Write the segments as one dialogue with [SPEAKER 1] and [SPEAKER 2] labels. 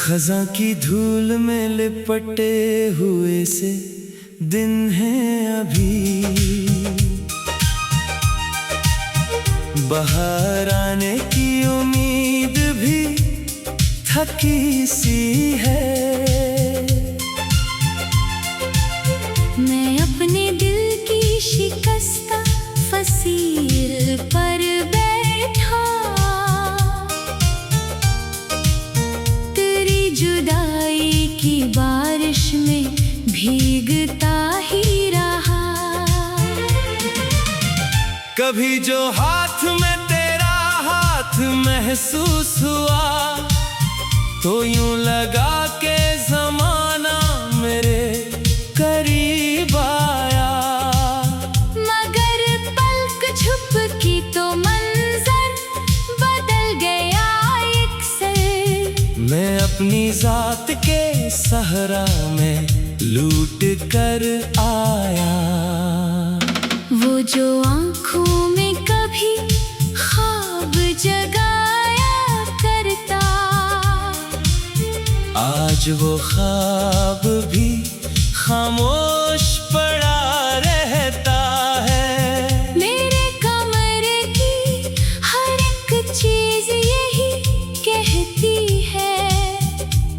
[SPEAKER 1] खज़ां की धूल में लिपटे हुए से दिन हैं अभी, बाहर आने की उम्मीद भी थकी सी है।
[SPEAKER 2] मैं अपने दिल की शिकस्ता फसील पर बैठा, तेरी जुदाई की बारिश में भीगता ही रहा।
[SPEAKER 1] कभी जो हाथ में तेरा हाथ महसूस हुआ, तो यूं लगा के ज़माना मेरे करीब आया।
[SPEAKER 2] मगर पलक झुक की तो मंजर बदल गया अक्सर।
[SPEAKER 1] मैं अपनी जात के सहरा में लूट कर आया।
[SPEAKER 2] वो जो आँखों में कभी ख्वाब जगाया करता,
[SPEAKER 1] आज वो ख्वाब भी खामोश पड़ा रहता है।
[SPEAKER 2] मेरे कमरे की हर एक चीज यही कहती है,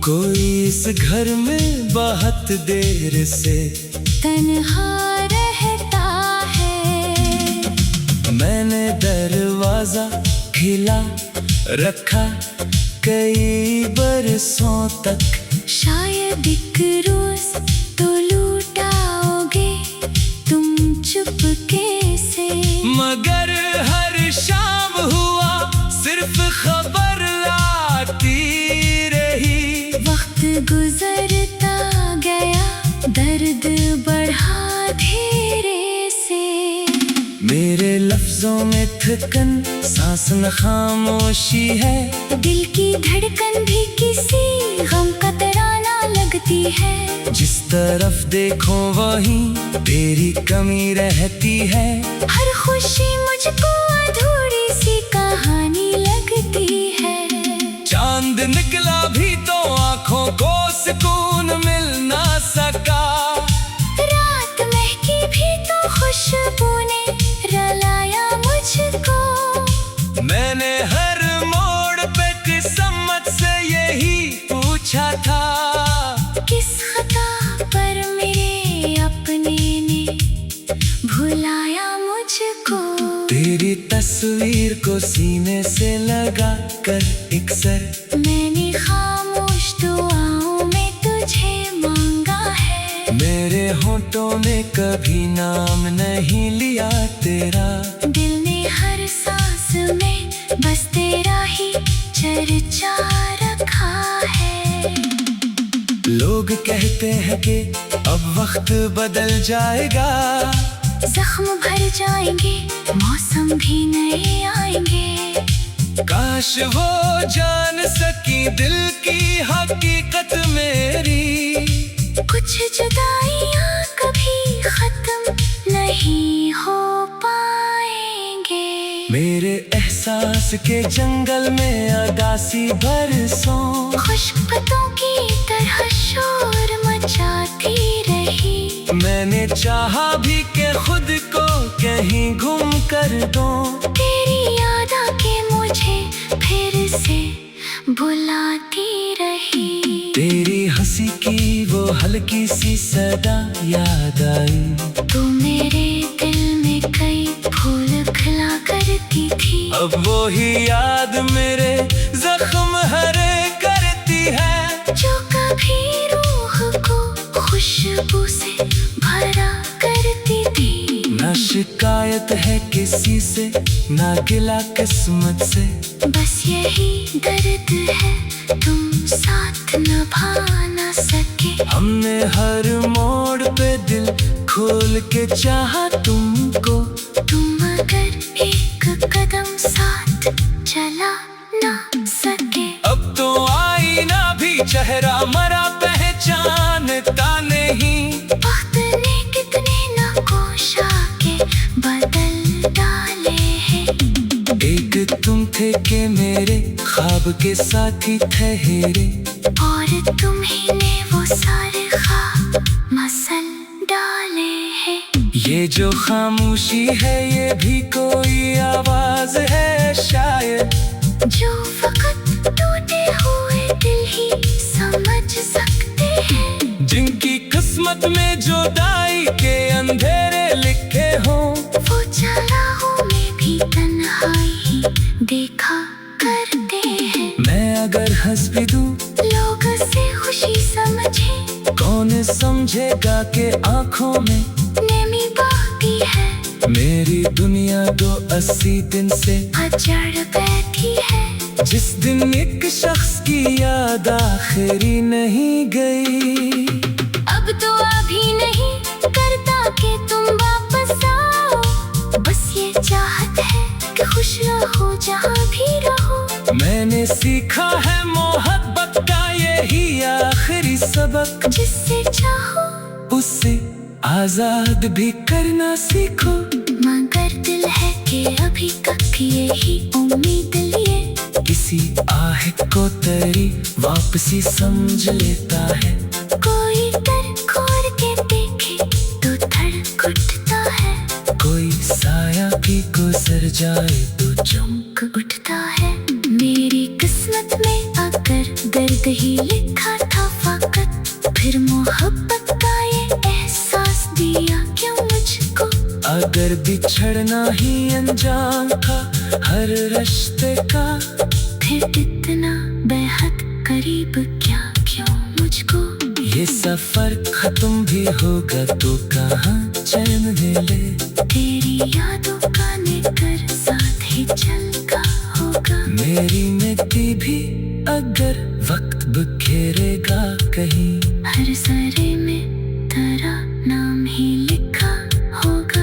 [SPEAKER 1] कोई इस घर में बहुत देर से
[SPEAKER 2] तन्हा रहता है।
[SPEAKER 1] मैंने दरवाजा खिला रखा कई बरसों तक,
[SPEAKER 2] शायद एक रोज तो लूटाओगे तुम चुपके से।
[SPEAKER 1] मगर हर शाम हुआ सिर्फ खबर आती रही।
[SPEAKER 2] वक्त गुजरता गया, दर्द बढ़ा धीरे से।
[SPEAKER 1] मेरे लफ्जों में थकन, सांस न खामोशी है।
[SPEAKER 2] दिल की धड़कन भी किसी गम का तराना लगती है।
[SPEAKER 1] जिस तरफ देखो वहीं तेरी कमी रहती है।
[SPEAKER 2] हर खुशी मुझको अधूरी सी कहानी लगती है।
[SPEAKER 1] चांद निकला भी तो आंखों को सुकून मिल ना सका।
[SPEAKER 2] रात महकी भी तो खुशबू ने रलाया मुझको।
[SPEAKER 1] मैंने हर मोड़ पे किस्मत से यही पूछा था,
[SPEAKER 2] किस खता पर मेरे अपने ने भुलाया मुझको।
[SPEAKER 1] तेरी तस्वीर को सीने से लगा कर इकसर,
[SPEAKER 2] मैंने खामोश दुआओं में तुझे मांगा है।
[SPEAKER 1] मेरे होठों ने कभी नाम नहीं लिया तेरा।
[SPEAKER 2] दिल ने हर सांस में बस तेरा ही चर्चा रखा है।
[SPEAKER 1] लोग कहते हैं कि अब वक्त बदल जाएगा,
[SPEAKER 2] जख्म भर जाएंगे, मौसम भी नए आएंगे।
[SPEAKER 1] काश वो जान सकी दिल की हकीकत मेरी।
[SPEAKER 2] कुछ जुदाइयां कभी खत्म नहीं हो पाएंगे।
[SPEAKER 1] मेरे एहसास के जंगल में अगासी बरसों,
[SPEAKER 2] खुशबुओं की तरह शोर मचाती रही।
[SPEAKER 1] मैंने चाहा भी कि खुद को कहीं गुम कर दूं।
[SPEAKER 2] तेरी याद आके मुझे फिर से बुलाती रही।
[SPEAKER 1] तेरी हंसी की वो हल्की सी सदा याद आई।
[SPEAKER 2] तू मेरे दिल में कई फूल खिला करती थी।
[SPEAKER 1] अब वो ही याद मेरे जख्म हरे करती है।
[SPEAKER 2] जो कभी रूह को खुशबू से भरा करती थी।
[SPEAKER 1] ना शिकायत है किसी से, ना गिला किस्मत से।
[SPEAKER 2] बस यही दर्द है तुम साथ निभा ना सके।
[SPEAKER 1] हमने हर मोड़ पे दिल खोल के चाहा तुमको।
[SPEAKER 2] तुम अगर एक कदम साथ चला ना सके।
[SPEAKER 1] अब तो आईना भी चेहरा मरा पहचानता नहीं।
[SPEAKER 2] वक्त ने कितने नकोशा के बदल डाले हैं।
[SPEAKER 1] एक तुम थे के मेरे ख्वाब के साथी ठहरे।
[SPEAKER 2] और तुम्ही ने वो सारे ख्वाब मसल डाले हैं।
[SPEAKER 1] ये जो खामोशी है ये भी कोई आवाज है शायद,
[SPEAKER 2] जो फकत टूटे हुए दिल ही समझ सकते हैं।
[SPEAKER 1] जिनकी किस्मत में जुदाई के अंधेरे लिखे हों,
[SPEAKER 2] वो चालाओं में भी तन्हाई ही देखा करते हैं।
[SPEAKER 1] मैं अगर हंस भी दूं
[SPEAKER 2] लोग से खुशी समझे,
[SPEAKER 1] कौन समझेगा कि आंखों में
[SPEAKER 2] नमी बाकी है।
[SPEAKER 1] मेरी दुनिया 280 दिन से
[SPEAKER 2] अजड़ बैठी है।
[SPEAKER 1] जिस दिन एक शख्स की याद आखिरी नहीं गई।
[SPEAKER 2] अब तो अभी नहीं करता कि तुम वापस आओ, बस ये चाहत है कि खुश रहो जहाँ भी रहो।
[SPEAKER 1] मैंने सीखा है मोहब्बत का यही आखिरी सबक,
[SPEAKER 2] जिससे चाहो
[SPEAKER 1] उससे आजाद भी करना सीखो।
[SPEAKER 2] मगर दिल है कि अभी तक यही उम्मीद लिए,
[SPEAKER 1] किसी आहट को तेरी वापसी समझ लेता है।
[SPEAKER 2] कोई डर खोर के देखे तो धड़क उठता है।
[SPEAKER 1] कोई साया भी गुजर जाए तो
[SPEAKER 2] चमक उठता है। मेरी किस्मत में अगर दर्द ही लिखा था फकत, फिर मोहब्बत का ये एहसास दिया क्यों मुझको।
[SPEAKER 1] अगर बिछड़ना ही अंजाम था हर रिश्ते का,
[SPEAKER 2] फिर इतना बेहद करीब क्या क्यों मुझको।
[SPEAKER 1] ये सफर खत्म भी होगा तो कहाँ चैन ले।
[SPEAKER 2] तेरी यादों का निकर साथ ही चलता होगा।
[SPEAKER 1] मेरी मिट्टी भी अगर वक्त बिखेरेगा कहीं,
[SPEAKER 2] हर सरे में तेरा नाम ही लिखा होगा।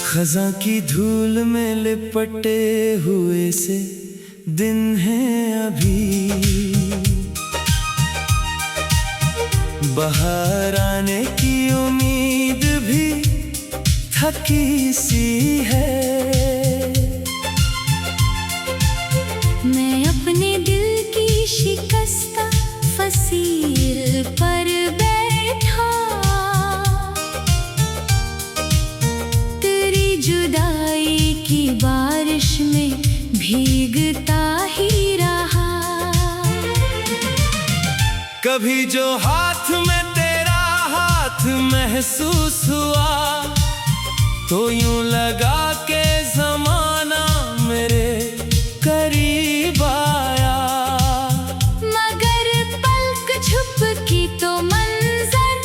[SPEAKER 1] खज़ां की धूल में लिपटे हुए से दिन है अभी, बाहर आने की उम्मीद भी थकी सी है।
[SPEAKER 2] मैं अपने दिल की शिकस्ता फसील पर बैठा, तेरी जुदाई की बारिश में भीगता ही रहा।
[SPEAKER 1] कभी जो हाथ में तेरा हाथ महसूस हुआ, तो यूं लगा के जमाना मेरे करीब आया।
[SPEAKER 2] मगर पलक झुक की तो मंजर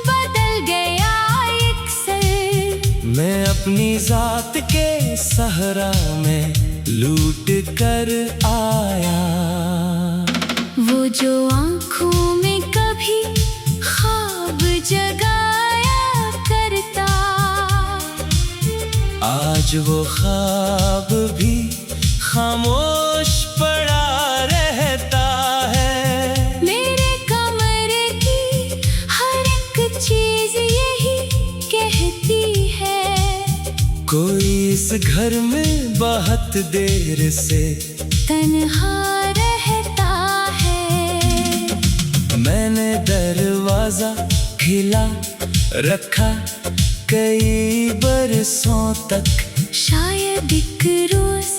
[SPEAKER 2] बदल गया एक से।
[SPEAKER 1] मैं अपनी जात के सहरा में लूट कर आया।
[SPEAKER 2] वो जो आँखों में कभी ख्वाब जगाया करता,
[SPEAKER 1] आज वो ख्वाब भी खामोश पड़ा रहता है।
[SPEAKER 2] मेरे कमरे की हर एक चीज यही कहती है,
[SPEAKER 1] कोई इस घर में बहुत देर से
[SPEAKER 2] तन्हा रहता है।
[SPEAKER 1] मैंने दरवाजा खिला रखा कई बरसों तक,
[SPEAKER 2] शायद एक रोज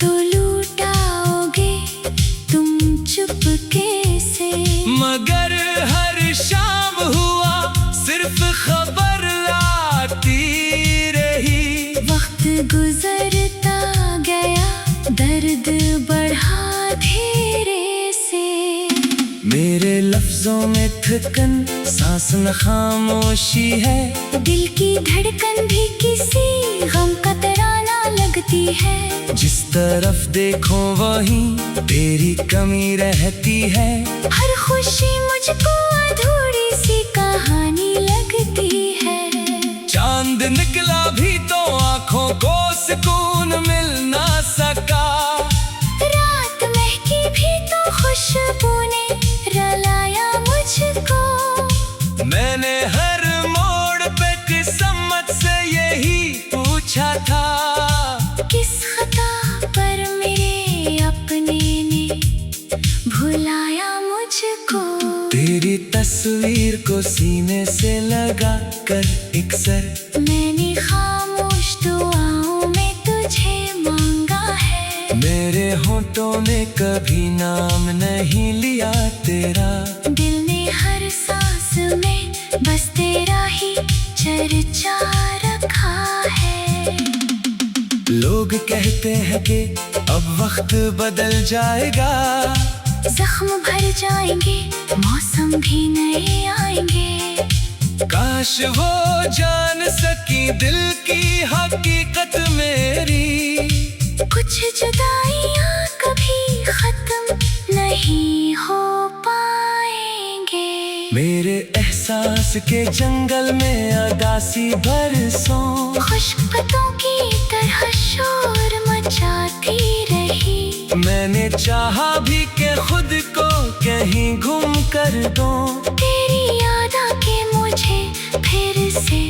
[SPEAKER 2] तो लूटाओगे तुम चुपके से।
[SPEAKER 1] मगर हर शाम हुआ सिर्फ खबर लाती रही।
[SPEAKER 2] वक्त गुजरता गया दर्द बढ़ा धीरे से।
[SPEAKER 1] मेरे लफ्जों में थकन सांस न खामोशी है,
[SPEAKER 2] दिल की धड़कन भी किसी गम का तराना लगती है।
[SPEAKER 1] जिस तरफ देखो वहीं तेरी कमी रहती है।
[SPEAKER 2] हर खुशी मुझको अधूरी सी कहानी लगती है।
[SPEAKER 1] चांद निकला भी तो आंखों को सुकून मिल ना पूछा था।
[SPEAKER 2] किस खता पर मेरे अपने ने भुलाया मुझको।
[SPEAKER 1] तेरी तस्वीर को सीने से लगा कर इकसर
[SPEAKER 2] मैंने खामोश दुआओं में तुझे मांगा है।
[SPEAKER 1] मेरे होठों ने कभी नाम नहीं लिया तेरा।
[SPEAKER 2] दिल ने हर सांस में बस तेरा ही चर्चा रखा है।
[SPEAKER 1] लोग कहते हैं कि अब वक्त बदल जाएगा,
[SPEAKER 2] जख्म भर जाएंगे, मौसम भी नए आएंगे।
[SPEAKER 1] काश वो जान सकी दिल की हकीकत मेरी।
[SPEAKER 2] कुछ जुदाइयां कभी खत्म नहीं हो पाएंगे।
[SPEAKER 1] मेरे एहसास के जंगल में अगासी बरसों
[SPEAKER 2] खुश्क पत्तों की तरह शोर मचाती रही।
[SPEAKER 1] मैंने चाहा भी कि खुद को कहीं गुम कर दूं।
[SPEAKER 2] तेरी याद आके मुझे फिर से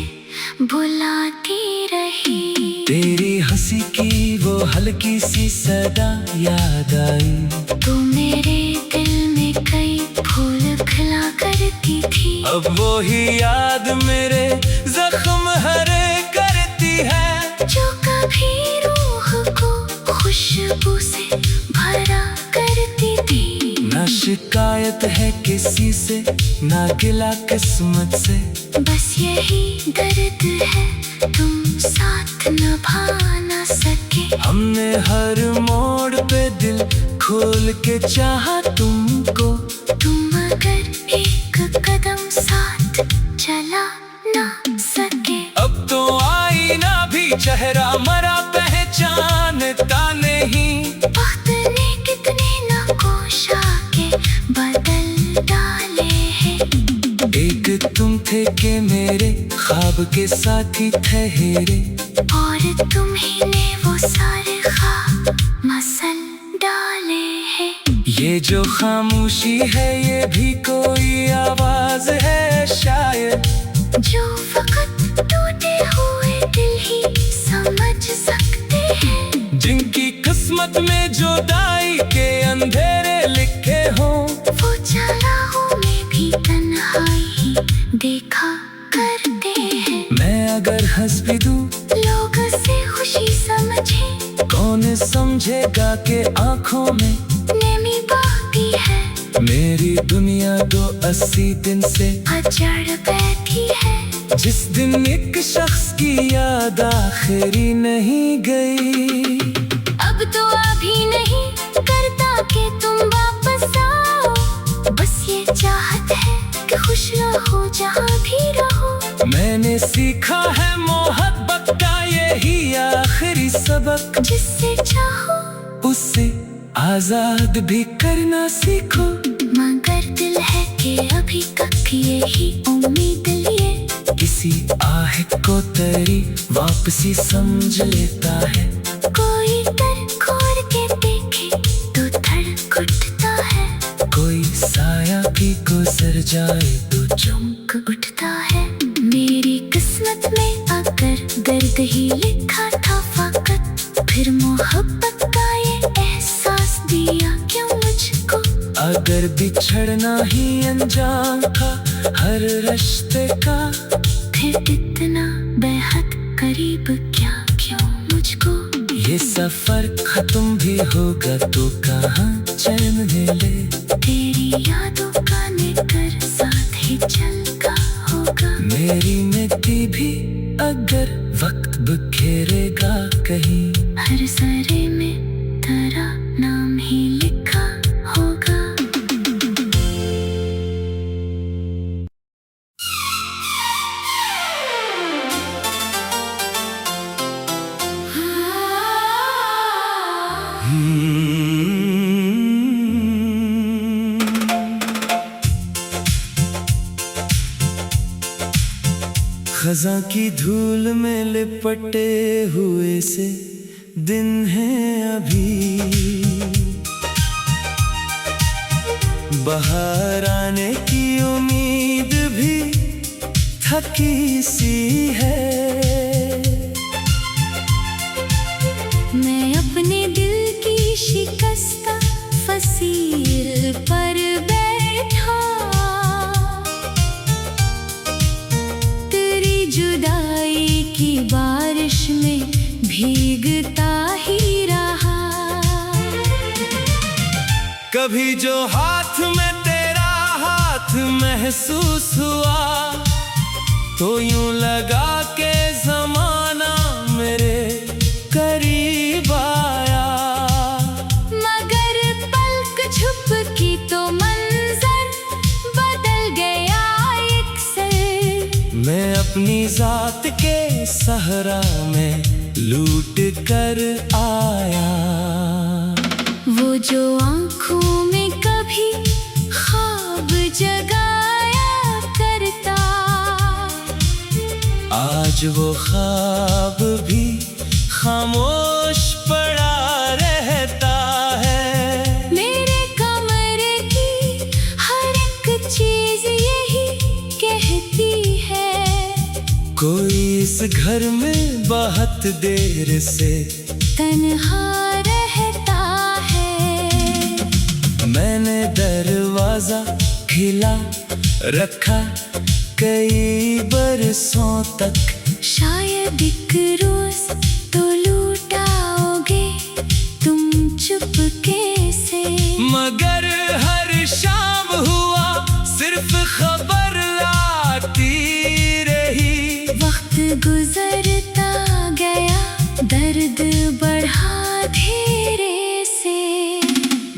[SPEAKER 2] बुलाती रही।
[SPEAKER 1] तेरी हंसी की वो हल्की सी सदा याद आई।
[SPEAKER 2] तू मेरे दिल में कई फूल खिला करती थी।
[SPEAKER 1] अब वो ही याद मेरे जख्म हरे करती है।
[SPEAKER 2] जो कभी रूह को खुशबू से भरा करती थी।
[SPEAKER 1] ना शिकायत है किसी से, ना गिला किस्मत से।
[SPEAKER 2] बस यही दर्द है तुम साथ निभा न सके।
[SPEAKER 1] हमने हर मोड़ पे दिल खोल के चाहा तुमको।
[SPEAKER 2] तुम अगर एक कदम साथ चला ना सके।
[SPEAKER 1] अब तो आईना भी चेहरा मरा पहचानता नहीं।
[SPEAKER 2] वक्त ने कितने नकोशा के बदल डाले हैं।
[SPEAKER 1] एक तुम थे कि मेरे ख्वाब के साथी ठहरे।
[SPEAKER 2] और तुम्ही ने वो सारे ख्वाब मसल डाले हैं।
[SPEAKER 1] ये जो खामोशी है ये भी कोई आवाज है शायद।
[SPEAKER 2] जो फकत टूटे हुए दिल ही समझ सकते हैं।
[SPEAKER 1] जिनकी किस्मत में जुदाई के अंधेरे लिखे हों।
[SPEAKER 2] वो चाराहों में भी तन्हाई ही देखा करते हैं।
[SPEAKER 1] मैं अगर हंस भी दूं
[SPEAKER 2] लोग से खुशी समझे।
[SPEAKER 1] कौन समझेगा कि आंखों में
[SPEAKER 2] नमी बाकी है।
[SPEAKER 1] मेरी दुनिया तो 80 दिन से
[SPEAKER 2] अजड़ बैठी है।
[SPEAKER 1] जिस दिन एक शख्स की याद आखिरी नहीं गई।
[SPEAKER 2] अब तो अभी नहीं करता कि तुम वापस आओ। बस ये चाहत है कि खुश रहो जहाँ भी रहो।
[SPEAKER 1] मैंने सीखा है मोहब्बत का यही आखिरी सबक।
[SPEAKER 2] जिससे चाहो
[SPEAKER 1] उससे आजाद भी करना सीखो।
[SPEAKER 2] मगर दिल है कि अभी तक यही उम्मीद लिए।
[SPEAKER 1] किसी आहट को तेरी वापसी समझ लेता है।
[SPEAKER 2] कोई दर खोल के देखे तो धड़क उठता है।
[SPEAKER 1] कोई साया भी गुजर जाए तो
[SPEAKER 2] चमक उठता है। मेरी किस्मत में अगर दर्द ही लिखा था फकत, फिर मोहब्बत का ये एहसास दिया क्यों मुझको।
[SPEAKER 1] अगर बिछड़ना ही अंजाम था हर रिश्ते का,
[SPEAKER 2] फिर इतना बेहद करीब क्या क्यों मुझको।
[SPEAKER 1] ये सफर खत्म भी होगा तो कहाँ चैन मिले।
[SPEAKER 2] तेरी यादों का निकर साथ ही चलता होगा।
[SPEAKER 1] मेरी मिट्टी भी अगर वक्त बिखेरेगा कहीं,
[SPEAKER 2] हर सरे में तेरा नाम ही लिखा होगा।
[SPEAKER 1] खज़ां की धूल में लिपटे हुए से दिन है अभी। बाहर आने की उम्मीद भी थकी सी है।
[SPEAKER 2] मैं अपने दिल की शिकस्ता फसील पर बैठा, तेरी जुदाई की बारिश में भीगता ही रहा।
[SPEAKER 1] कभी जो हाथ में तेरा हाथ महसूस हुआ, तो यूं लगा के जमाना मेरे करीब आया।
[SPEAKER 2] मगर पलक झपकी तो मंजर बदल गया एक से।
[SPEAKER 1] मैं अपनी जात के सहरा में लूट कर आया।
[SPEAKER 2] वो जो आँखों में कभी ख्वाब जगाया करता,
[SPEAKER 1] आज वो ख्वाब भी खामोश पड़ा रहता है।
[SPEAKER 2] मेरे कमरे की हर एक चीज यही कहती है,
[SPEAKER 1] कोई इस घर में बहुत देर से
[SPEAKER 2] तन्हा रहता है।
[SPEAKER 1] मैंने दरवाजा खिला रखा कई बरसों तक,
[SPEAKER 2] शायद एक रोज तो लूटाओगे तुम चुपके से।
[SPEAKER 1] मगर हर शाम हुआ सिर्फ खबर लाती रही।
[SPEAKER 2] वक्त गुजरता गया, दर्द बढ़ा धीरे से।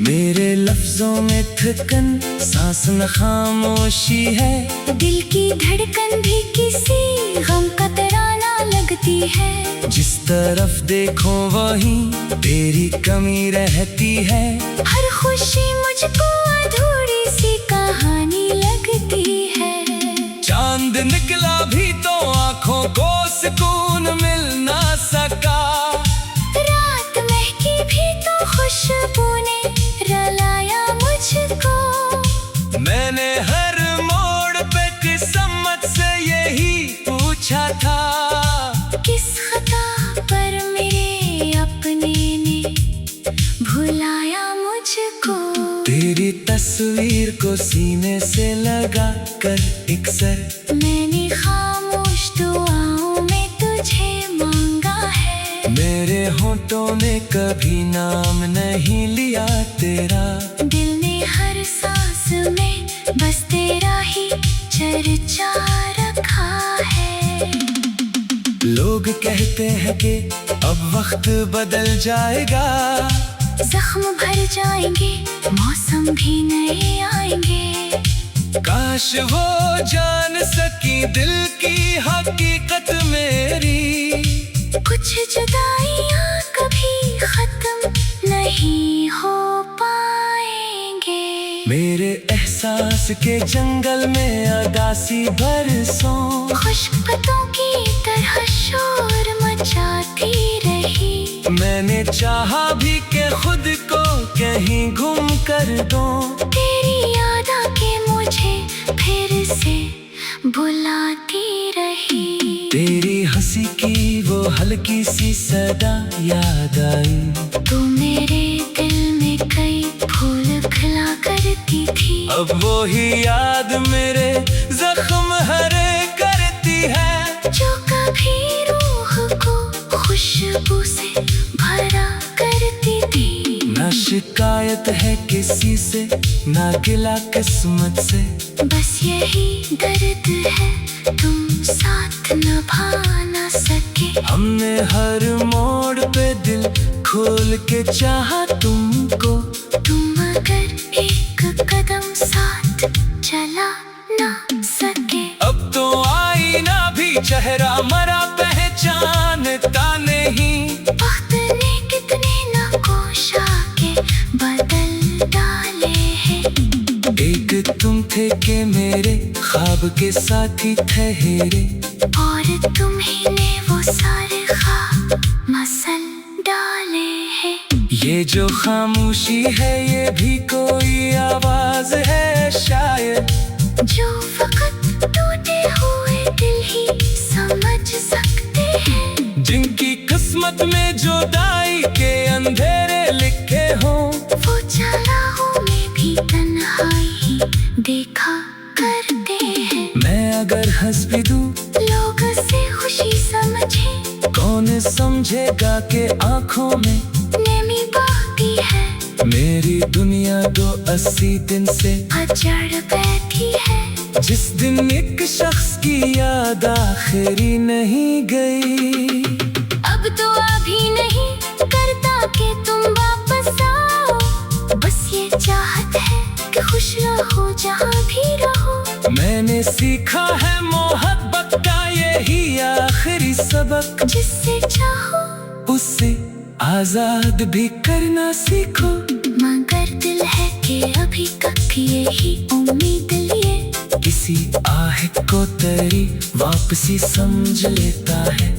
[SPEAKER 1] मेरे लफ्जों में थकन, सांस न खामोशी है।
[SPEAKER 2] दिल की धड़कन भी किसी गम का तराना लगती है।
[SPEAKER 1] जिस तरफ देखो वहीं तेरी कमी रहती है।
[SPEAKER 2] हर खुशी मुझको अधूरी सी कहानी लगती है।
[SPEAKER 1] चांद निकला भी तो आंखों को सुकून मिल ना सका।
[SPEAKER 2] रात महकी भी तो खुशबू ने रलाया मुझको।
[SPEAKER 1] मैंने हर मोड़ पे किस्मत से यही पूछा था,
[SPEAKER 2] किस खता पर मेरे अपने ने भुलाया मुझको।
[SPEAKER 1] तेरी तस्वीर को सीने से लगा कर इकसर
[SPEAKER 2] मैंने खामोश दुआओं में तुझे मांगा है।
[SPEAKER 1] मेरे होठों ने कभी नाम नहीं लिया तेरा।
[SPEAKER 2] दिल ने हर सांस में बस तेरा ही चर्चा रखा है।
[SPEAKER 1] लोग कहते हैं कि अब वक्त बदल जाएगा,
[SPEAKER 2] जख्म भर जाएंगे, मौसम भी नए आएंगे।
[SPEAKER 1] काश वो जान सकी दिल की हकीकत मेरी।
[SPEAKER 2] कुछ जुदाइयां कभी खत्म नहीं हो पाएंगे।
[SPEAKER 1] मेरे एहसास के जंगल में अदासी बरसों,
[SPEAKER 2] खुश्क पत्तों की तरह शोर मचाती रही।
[SPEAKER 1] मैंने चाहा भी कि खुद को कहीं गुम कर दूं।
[SPEAKER 2] तेरी याद आके मुझे फिर से बुलाती रही।
[SPEAKER 1] तेरी हंसी की वो हल्की सी सदा याद आई।
[SPEAKER 2] तू मेरे दिल में कई फूल खिला करती थी।
[SPEAKER 1] अब वो ही याद मेरे जख्म हरे करती है।
[SPEAKER 2] जो कभी रूह को खुशबू से भरा करती थी।
[SPEAKER 1] ना शिकायत है किसी से, ना गिला किस्मत से।
[SPEAKER 2] बस यही दर्द है तुम साथ निभा ना सके।
[SPEAKER 1] हमने हर मोड़ पे दिल खोल के चाहा तुमको।
[SPEAKER 2] तुम अगर एक कदम साथ चला ना सके।
[SPEAKER 1] अब तो आईना भी चेहरा मरा पहचानता नहीं।
[SPEAKER 2] वक्त ने कितने नकोशा के बदल डाले हैं।
[SPEAKER 1] एक तुम थे कि मेरे ख्वाब के साथी ठहरे,
[SPEAKER 2] और तुम्ही ने वो सारे ख्वाब मसल डाले हैं।
[SPEAKER 1] ये जो खामोशी है ये भी कोई आवाज है शायद,
[SPEAKER 2] जो फकत टूटे हुए दिल ही समझ सकते हैं।
[SPEAKER 1] जिनकी किस्मत किस्मत में जुदाई के अंधेरे लिखे हों।
[SPEAKER 2] वो चालाओं में भी तन्हाई ही देखा करते हैं।
[SPEAKER 1] मैं अगर हंस भी दूं
[SPEAKER 2] लोग से खुशी समझे,
[SPEAKER 1] कौन समझेगा कि आंखों में
[SPEAKER 2] नमी बाकी है।
[SPEAKER 1] मेरी दुनिया 280 दिन से
[SPEAKER 2] अजड़ बैठी है।
[SPEAKER 1] जिस दिन एक शख्स की याद आखिरी नहीं गई।
[SPEAKER 2] अब तो अभी नहीं करता कि तुम वापस आओ, बस ये चाहत है कि खुश रहो जहाँ भी रहो।
[SPEAKER 1] मैंने सीखा है मोहब्बत का यही आखिरी सबक।
[SPEAKER 2] जिससे चाहो
[SPEAKER 1] उससे आजाद भी करना सीखो।
[SPEAKER 2] मगर दिल है कि अभी तक यही उम्मीद लिए।
[SPEAKER 1] किसी आह को तेरी वापसी समझ लेता है।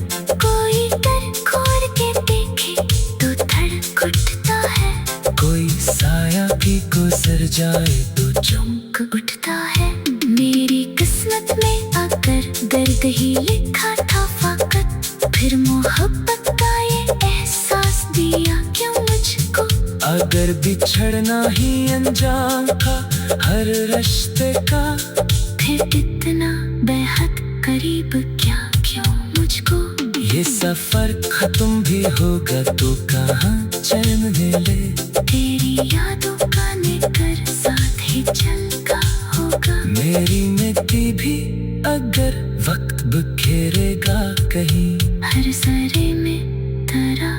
[SPEAKER 2] कोई डर खोर के देखे तो धड़क उठता है।
[SPEAKER 1] कोई साया भी गुजर जाए तो
[SPEAKER 2] चौंक उठता है। मेरी किस्मत में अगर दर्द ही लिखा था फकत, फिर मोहब्बत का ये एहसास दिया क्यों मुझको।
[SPEAKER 1] अगर बिछड़ना ही अंजाम था हर रिश्ते का,
[SPEAKER 2] फिर इतना बेहद करीब क्या क्यों मुझको।
[SPEAKER 1] ये सफर खत्म भी होगा तो कहाँ चैन मिले।
[SPEAKER 2] तेरी यादों का निकर साथ ही चलता होगा।
[SPEAKER 1] मेरी मिट्टी भी अगर वक्त बिखेरेगा कहीं,
[SPEAKER 2] हर सरे में तेरा